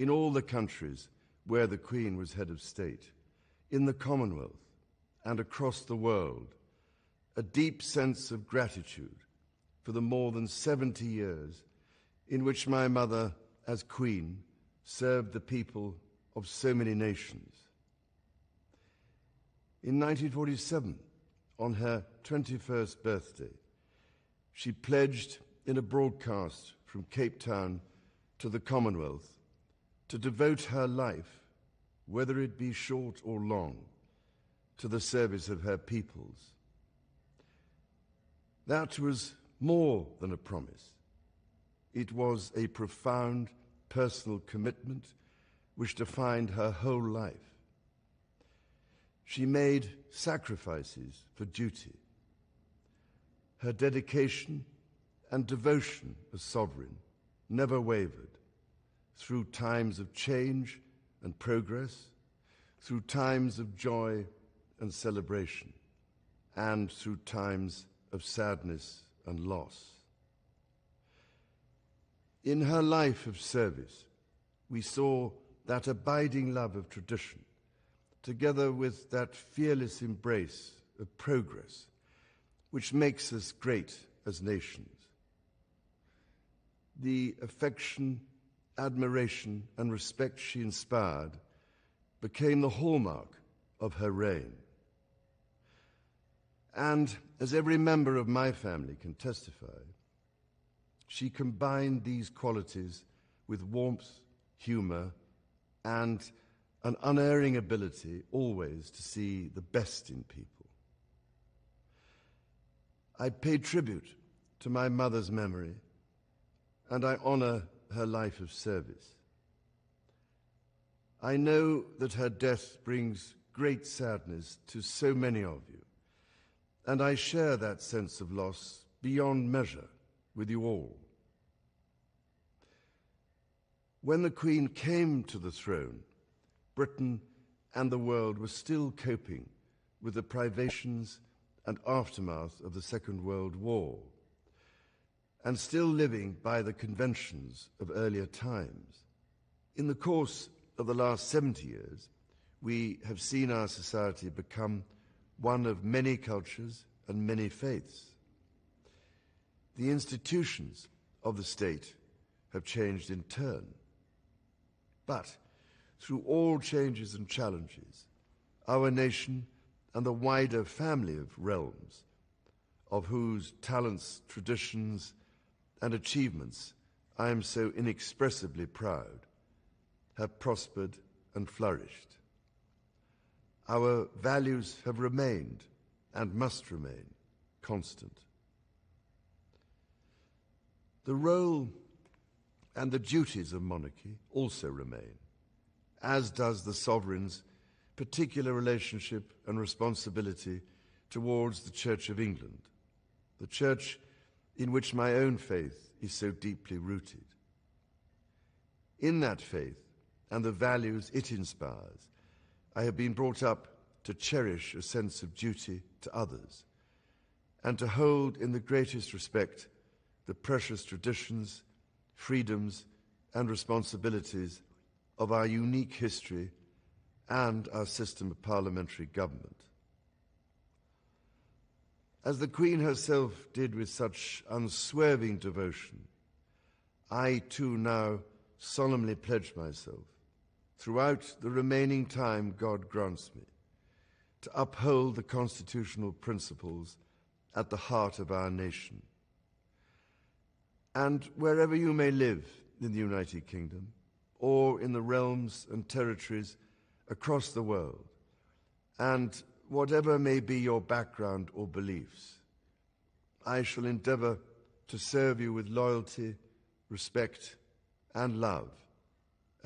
in all the countries where the Queen was head of state, in the Commonwealth and across the world, a deep sense of gratitude for the more than 70 years in which my mother, as Queen, served the people of so many nations. In 1947, on her 21st birthday, she pledged in a broadcast from Cape Town to the Commonwealth to devote her life, whether it be short or long, to the service of her peoples. That was more than a promise. It was a profound personal commitment which defined her whole life. She made sacrifices for duty. Her dedication and devotion as sovereign never wavered through times of change and progress, through times of joy and celebration, and through times of sadness and loss. In her life of service, we saw that abiding love of tradition, together with that fearless embrace of progress, which makes us great as nations. The affection, admiration, and respect she inspired became the hallmark of her reign. And as every member of my family can testify, she combined these qualities with warmth, humor, and an unerring ability always to see the best in people. I pay tribute to my mother's memory, and I honor her life of service. I know that her death brings great sadness to so many of you, and I share that sense of loss beyond measure with you all. When the Queen came to the throne, Britain and the world were still coping with the privations and aftermath of the Second World War, and still living by the conventions of earlier times. In the course of the last 70 years, we have seen our society become one of many cultures and many faiths. The institutions of the state have changed in turn. But through all changes and challenges, our nation and the wider family of realms, of whose talents, traditions, and achievements I am so inexpressibly proud, have prospered and flourished. Our values have remained and must remain constant. The role and the duties of monarchy also remain, as does the sovereign's particular relationship and responsibility towards the Church of England, the church in which my own faith is so deeply rooted. In that faith and the values it inspires, I have been brought up to cherish a sense of duty to others and to hold in the greatest respect the precious traditions, freedoms, and responsibilities of our unique history and our system of parliamentary government. As the Queen herself did with such unswerving devotion, I too now solemnly pledge myself, throughout the remaining time God grants me, to uphold the constitutional principles at the heart of our nation. And wherever you may live in the United Kingdom, or in the realms and territories across the world, and whatever may be your background or beliefs, I shall endeavor to serve you with loyalty, respect, and love,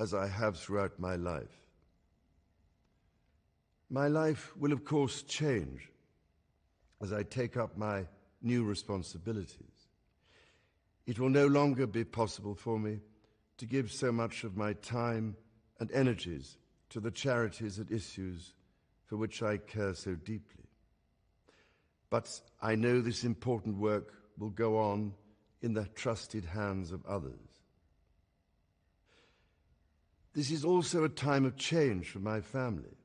as I have throughout my life. My life will, of course, change as I take up my new responsibilities. It will no longer be possible for me to give so much of my time and energies to the charities and issues for which I care so deeply. But I know this important work will go on in the trusted hands of others. This is also a time of change for my family.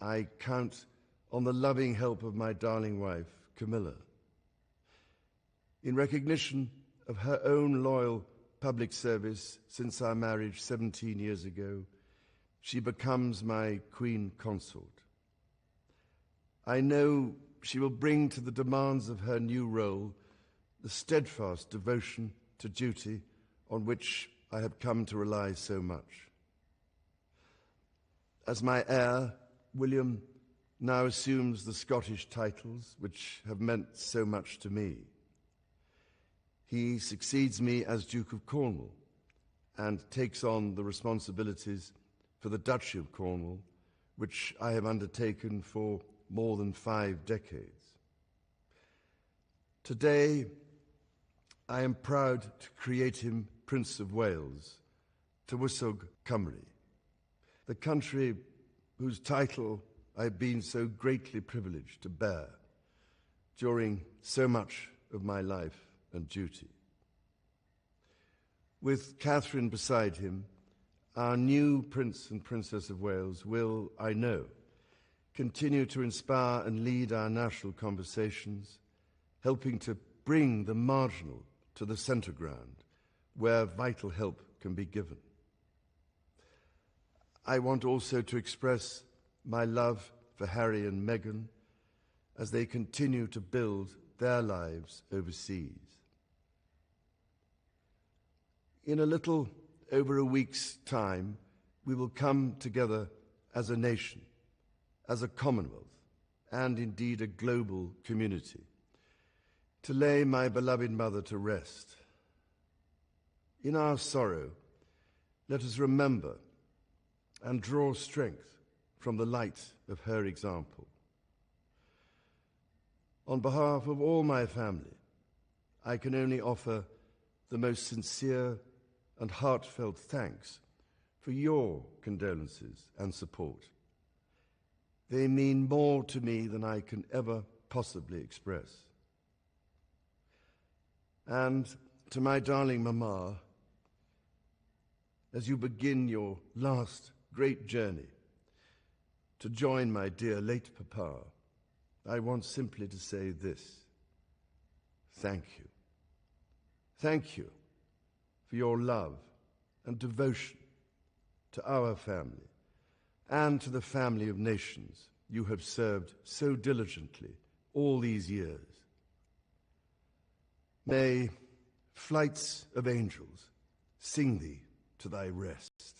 I count on the loving help of my darling wife, Camilla. In recognition of her own loyal public service since our marriage 17 years ago, she becomes my Queen Consort. I know she will bring to the demands of her new role the steadfast devotion to duty on which I have come to rely so much. As my heir, William now assumes the Scottish titles which have meant so much to me. He succeeds me as Duke of Cornwall and takes on the responsibilities for the Duchy of Cornwall, which I have undertaken for more than 5 decades. Today, I am proud to create him Prince of Wales, Tywysog Cymru, the country whose title I've been so greatly privileged to bear during so much of my life and duty. With Catherine beside him, our new Prince and Princess of Wales will, I know, continue to inspire and lead our national conversations, helping to bring the marginal to the centre ground, where vital help can be given. I want also to express my love for Harry and Meghan as they continue to build their lives overseas. In a little over a week's time, we will come together as a nation, as a Commonwealth, and indeed a global community, to lay my beloved mother to rest. In our sorrow, let us remember and draw strength from the light of her example. On behalf of all my family, I can only offer the most sincere and heartfelt thanks for your condolences and support. They mean more to me than I can ever possibly express. And to my darling Mama, as you begin your last great journey to join my dear late Papa, I want simply to say this: thank you. Thank you for your love and devotion to our family and to the family of nations you have served so diligently all these years. May flights of angels sing thee to thy rest.